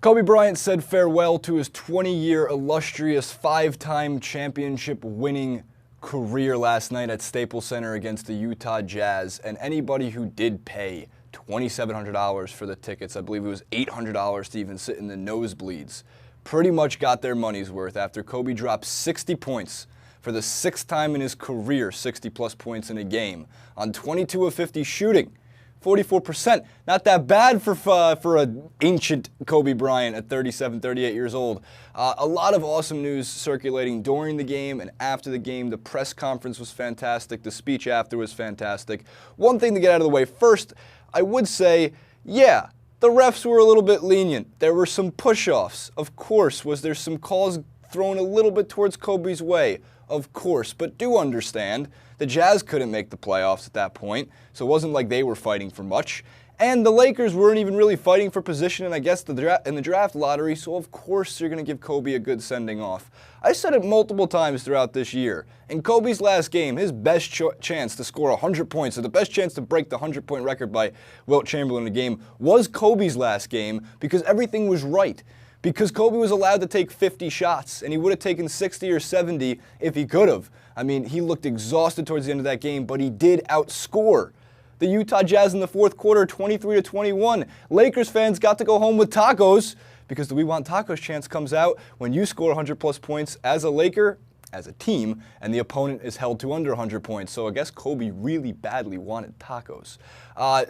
Kobe Bryant said farewell to his 20-year illustrious five-time championship-winning career last night at Staples Center against the Utah Jazz, and anybody who did pay $2,700 for the tickets, I believe it was $800 to even sit in the nosebleeds, pretty much got their money's worth after Kobe dropped 60 points for the sixth time in his career, 60-plus points in a game, on 22 of 50 shooting. 44%, not that bad for an ancient Kobe Bryant at 37, 38 years old. A lot of awesome news circulating during the game and after the game. The press conference was fantastic. The speech after was fantastic. One thing to get out of the way first, I would say, yeah, the refs were a little bit lenient. There were some push-offs. Of course. Was there some calls thrown a little bit towards Kobe's way? Of course, but do understand, the Jazz couldn't make the playoffs at that point, so it wasn't like they were fighting for much. And the Lakers weren't even really fighting for position in, I guess, in the draft lottery, so of course you're going to give Kobe a good sending off. I said it multiple times throughout this year. In Kobe's last game, his best chance to score 100 points, or the best chance to break the 100-point record by Wilt Chamberlain in a game, was Kobe's last game because everything was right. Because Kobe was allowed to take 50 shots, and he would have taken 60 or 70 if he could have. I mean, he looked exhausted towards the end of that game, but he did outscore the Utah Jazz in the fourth quarter, 23-21. Lakers fans got to go home with tacos because the We Want Tacos chants comes out when you score 100-plus points as a Laker, as a team, and the opponent is held to under 100 points. So I guess Kobe really badly wanted tacos.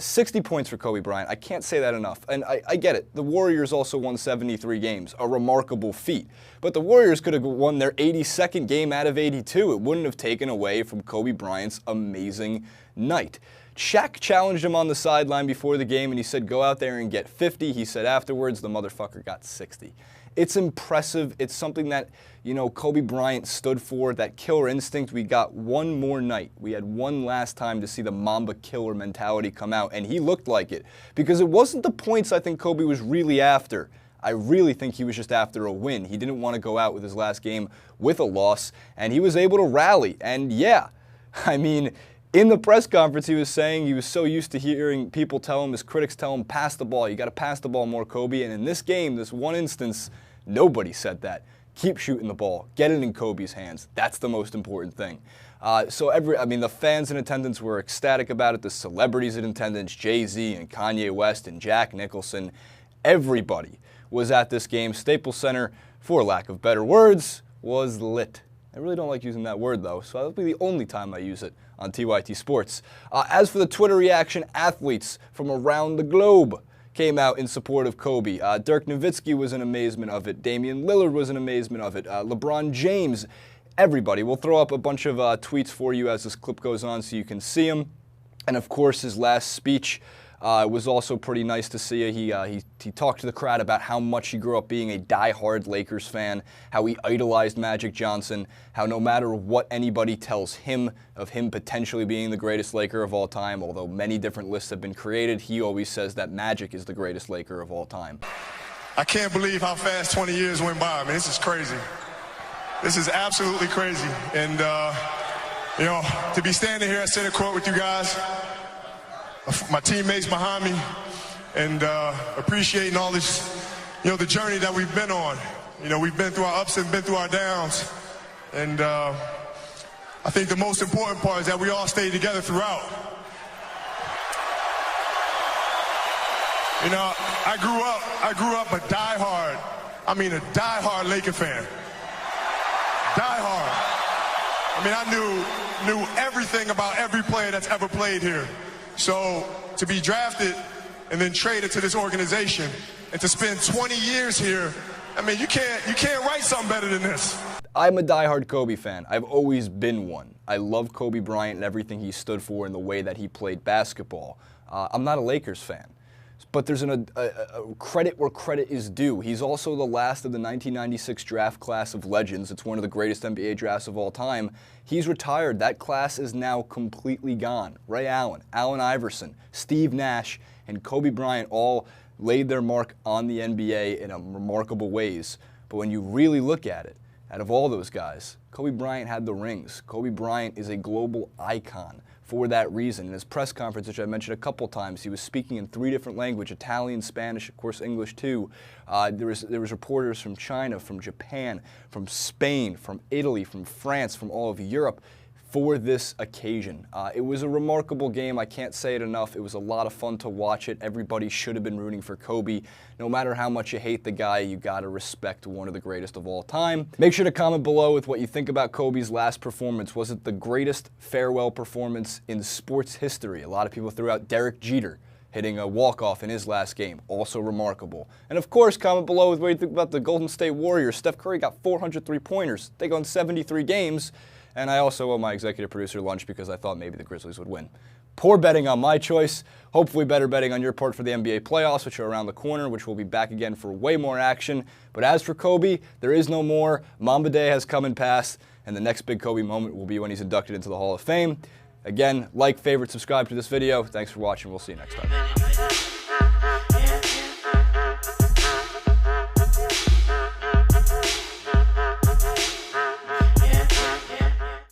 60 points for Kobe Bryant. I can't say that enough. And I get it. The Warriors also won 73 games, a remarkable feat. But the Warriors could have won their 82nd game out of 82. It wouldn't have taken away from Kobe Bryant's amazing night. Shaq challenged him on the sideline before the game, and he said, go out there and get 50. He said afterwards, the motherfucker got 60. It's impressive. It's something that, you know, Kobe Bryant stood for, that killer instinct. We got one more night. We had one last time to see the Mamba killer mentality come out, and he looked like it. Because it wasn't the points I think Kobe was really after. I really think he was just after a win. He didn't want to go out with his last game with a loss, and he was able to rally. And yeah, I mean, in the press conference, he was saying he was so used to hearing people tell him, his critics tell him, pass the ball. You got to pass the ball more, Kobe. And in this game, this one instance, nobody said that. Keep shooting the ball. Get it in Kobe's hands. That's the most important thing. The fans in attendance were ecstatic about it. The celebrities in attendance, Jay-Z and Kanye West and Jack Nicholson, everybody was at this game. Staples Center, for lack of better words, was lit. I really don't like using that word, though, so that'll be the only time I use it on TYT Sports. As for the Twitter reaction, athletes from around the globe came out in support of Kobe. Dirk Nowitzki was in amazement of it. Damian Lillard was in amazement of it. LeBron James, everybody. We'll throw up a bunch of tweets for you as this clip goes on so you can see them. And, of course, his last speech was also pretty nice to see. He talked to the crowd about how much he grew up being a die-hard Lakers fan, how he idolized Magic Johnson, how no matter what anybody tells him of him potentially being the greatest Laker of all time, although many different lists have been created, he always says that Magic is the greatest Laker of all time. I can't believe how fast 20 years went by. I mean, this is crazy. This is absolutely crazy. And, you know, to be standing here at center court with you guys, my teammates behind me, and appreciating all this, you know, the journey that we've been on. You know, we've been through our ups and been through our downs. And I think the most important part is that we all stayed together throughout. You know, I grew up a diehard, I mean a diehard Laker fan. Diehard. I mean, I knew everything about every player that's ever played here. So to be drafted and then traded to this organization and to spend 20 years here, I mean, you can't write something better than this. I'm a diehard Kobe fan. I've always been one. I love Kobe Bryant and everything he stood for and the way that he played basketball. I'm not a Lakers fan. But there's a credit where credit is due. He's also the last of the 1996 draft class of legends. It's one of the greatest NBA drafts of all time. He's retired. That class is now completely gone. Ray Allen, Allen Iverson, Steve Nash, and Kobe Bryant all laid their mark on the NBA in remarkable ways. But when you really look at it, out of all those guys, Kobe Bryant had the rings. Kobe Bryant is a global icon for that reason. In his press conference, which I mentioned a couple times, he was speaking in 3 different languages, Italian, Spanish, of course English too. There was reporters from China, from Japan, from Spain, from Italy, from France, from all of Europe for this occasion. It was a remarkable game. I can't say it enough. It was a lot of fun to watch it. Everybody should have been rooting for Kobe. No matter how much you hate the guy, you gotta respect one of the greatest of all time. Make sure to comment below with what you think about Kobe's last performance. Was it the greatest farewell performance in sports history? A lot of people threw out Derek Jeter hitting a walk-off in his last game. Also remarkable. And of course, comment below with what you think about the Golden State Warriors. Steph Curry got 400 3-pointers. They go in 73 games. And I also owe my executive producer lunch because I thought maybe the Grizzlies would win. Poor betting on my choice. Hopefully better betting on your part for the NBA playoffs, which are around the corner, which will be back again for way more action. But as for Kobe, there is no more. Mamba Day has come and passed, and the next big Kobe moment will be when he's inducted into the Hall of Fame. Again, like, favorite, subscribe to this video. Thanks for watching. We'll see you next time.